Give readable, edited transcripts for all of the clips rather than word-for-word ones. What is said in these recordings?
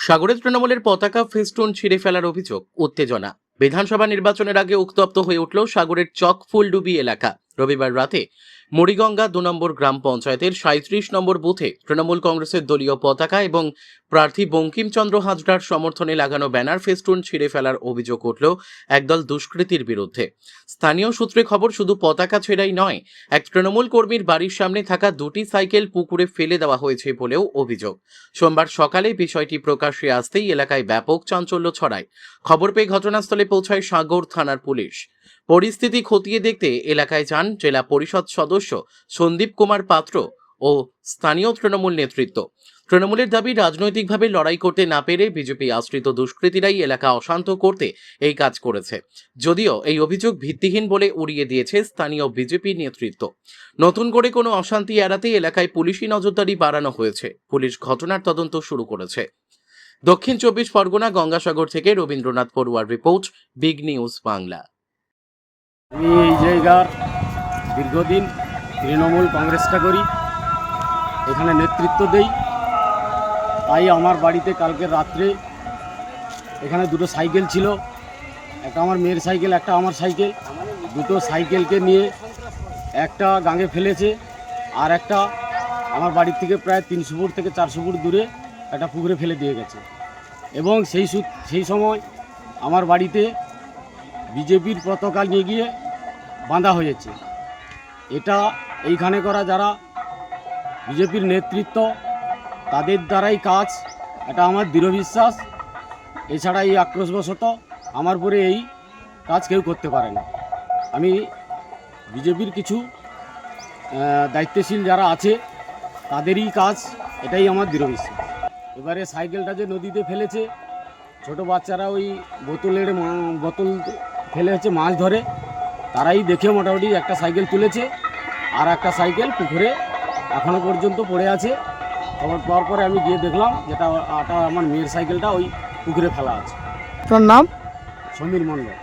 সাগরে তৃণমূলের পতাকা ফেস্টুন ছিঁড়ে ফেলার অভিযোগ, উত্তেজনা। বিধানসভা নির্বাচনের আগে উত্তপ্ত হয়ে উঠল সাগরের চকফুলডুবি এলাকা। রবিবার রাতে মুড়িগঙ্গা ২ নম্বর গ্রাম পঞ্চায়েতের ৩৭ নম্বর বুথে তৃণমূল কংগ্রেসের দলীয় পতাকা এবং প্রার্থী বঙ্কিমচন্দ্র হাজরার সমর্থনে লাগানো ব্যানার ফেস্টুন ছিঁড়ে ফেলার অভিযোগ উঠল একদল দুষ্কৃতীর বিরুদ্ধে। স্থানীয় সূত্রে খবর, শুধু পতাকা ছেঁড়াই নয়, এক তৃণমূল কর্মীর বাড়ির সামনে থাকা ২টি সাইকেল পুকুরে ফেলে দেওয়া হয়েছে বলেও অভিযোগ। সোমবার সকালে বিষয়টি প্রকাশ্যে আসতেই এলাকায় ব্যাপক চাঞ্চল্য ছড়ায়। খবর পেয়ে ঘটনাস্থলে পৌঁছায় সাগর থানার পুলিশ। পরিস্থিতি খতিয়ে দেখতে এলাকায় যান জেলা পরিষদ সদস্য সন্দীপ কুমার পাত্র ও স্থানীয় তৃণমূল নেতৃত্ব। তৃণমূলের দাবি, রাজনৈতিকভাবে লড়াই করতে না পেরে বিজেপি আশ্রিত দুষ্কৃতীরাই এলাকা অশান্ত করতে এই কাজ করেছে। যদিও এই অভিযোগ ভিত্তিহীন বলে উড়িয়ে দিয়েছে স্থানীয় বিজেপি নেতৃত্ব। নতুন করে কোনো অশান্তি এড়াতে এলাকায় পুলিশি নজরদারি বাড়ানো হয়েছে। পুলিশ ঘটনার তদন্ত শুরু করেছে। দক্ষিণ ২৪ পরগনা গঙ্গাসাগর থেকে রবীন্দ্রনাথ পড়ুয়ার রিপোর্ট, বিগ নিউজ বাংলা। আমি এই জায়গার দীর্ঘদিন তৃণমূল কংগ্রেসটা করি, এখানে নেতৃত্ব দেই। তাই আমার বাড়িতে কালকে রাত্রে এখানে দুটো সাইকেল ছিল, একটা আমার মেয়ের সাইকেল, একটা আমার সাইকেল। দুটো সাইকেলকে নিয়ে একটা গাঙে ফেলেছে, আর একটা আমার বাড়ির থেকে প্রায় ৩০০ ফুট থেকে ৪০০ ফুট দূরে একটা পুকুরে ফেলে দিয়ে গেছে। এবং সেই সময় আমার বাড়িতে বিজেপির পতাকা নিয়ে গিয়ে বাঁধা হয়েছে। এটা এইখানে করা যারা বিজেপির নেতৃত্ব, তাদের দ্বারাই কাজ, এটা আমার দৃঢ় বিশ্বাস। এছাড়া এই আক্রোশবশত আমার পরে এই কাজ কেউ করতে পারে না। আমি বিজেপির কিছু দায়িত্বশীল যারা আছে তাদেরই কাজ, এটাই আমার দৃঢ় বিশ্বাস। এবারে সাইকেলটা যে নদীতে ফেলেছে, ছোট বাচ্চারা ওই বোতল ফেলে হচ্ছে মাছ ধরে, তারাই দেখে মোটামুটি একটা সাইকেল তুলেছে, আর একটা সাইকেল পুকুরে এখনও পর্যন্ত পড়ে আছে। খবর পাওয়ার পরে আমি গিয়ে দেখলাম যেটা আমার মেয়ের সাইকেলটা ওই পুকুরে ফেলা আছে। আপনার নাম? সমীর মণ্ডল।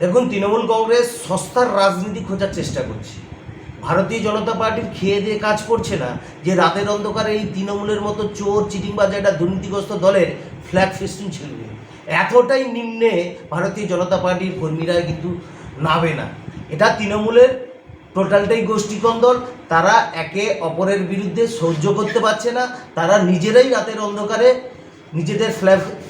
দেখুন, তৃণমূল কংগ্রেস সস্তার রাজনীতি খোঁজার চেষ্টা করছে। ভারতীয় জনতা পার্টির খেয়ে দিয়ে কাজ করছে না যে রাতের অন্ধকারে এই তৃণমূলের মতো চোর চিটিংবাজ একটা দুর্নীতিগ্রস্ত দলের ফ্ল্যাগ ফেস্টুন ছিঁড়বে। এতটাই নিম্নে ভারতীয় জনতা পার্টির কর্মীরা কিন্তু নামে না। এটা তৃণমূলের টোটালটাই গোষ্ঠীকন্দল। তারা একে অপরের বিরুদ্ধে সহ্য করতে পারছে না। তারা নিজেরাই রাতের অন্ধকারে নিজেদের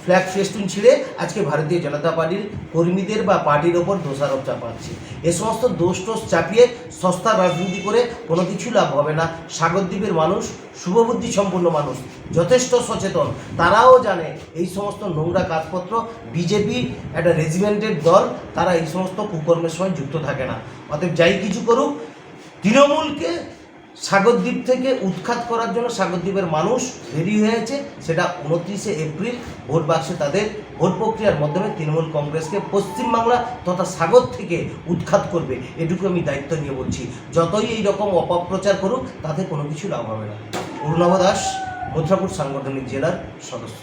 ফ্ল্যাগ ফেস্টুন ছিঁড়ে আজকে ভারতীয় জনতা পার্টির কর্মীদের বা পার্টির ওপর দোষারোপ চাপাচ্ছে। এ সমস্ত দোষ টোষ চাপিয়ে সস্তা রাজনীতি করে কোনো কিছু লাভ হবে না। সাগরদ্বীপের মানুষ শুভবুদ্ধি সম্পন্ন মানুষ, যথেষ্ট সচেতন। তারাও জানে এই সমস্ত নোংরা কাজপত্র বিজেপি একটা রেজিমেন্টের দল, তারা এই সমস্ত কুকর্মের সময় যুক্ত থাকে না। অতএব যাই কিছু করুক, তৃণমূলকে সাগরদ্বীপ থেকে উৎখাত করার জন্য সাগরদ্বীপের মানুষ রেডি হয়েছে। সেটা 29শে এপ্রিল ভোট বাক্সে তাদের ভোট প্রক্রিয়ার মাধ্যমে তৃণমূল কংগ্রেসকে পশ্চিমবাংলা তথা সাগর থেকে উৎখাত করবে। এটুকু আমি দায়িত্ব নিয়ে বলছি। যতই এই রকম অপপ্রচার করুক, তাতে কোনো কিছু লাভ হবে না। অরুণাভ দাস, মথুরাপুর সাংগঠনিক জেলার সদস্য।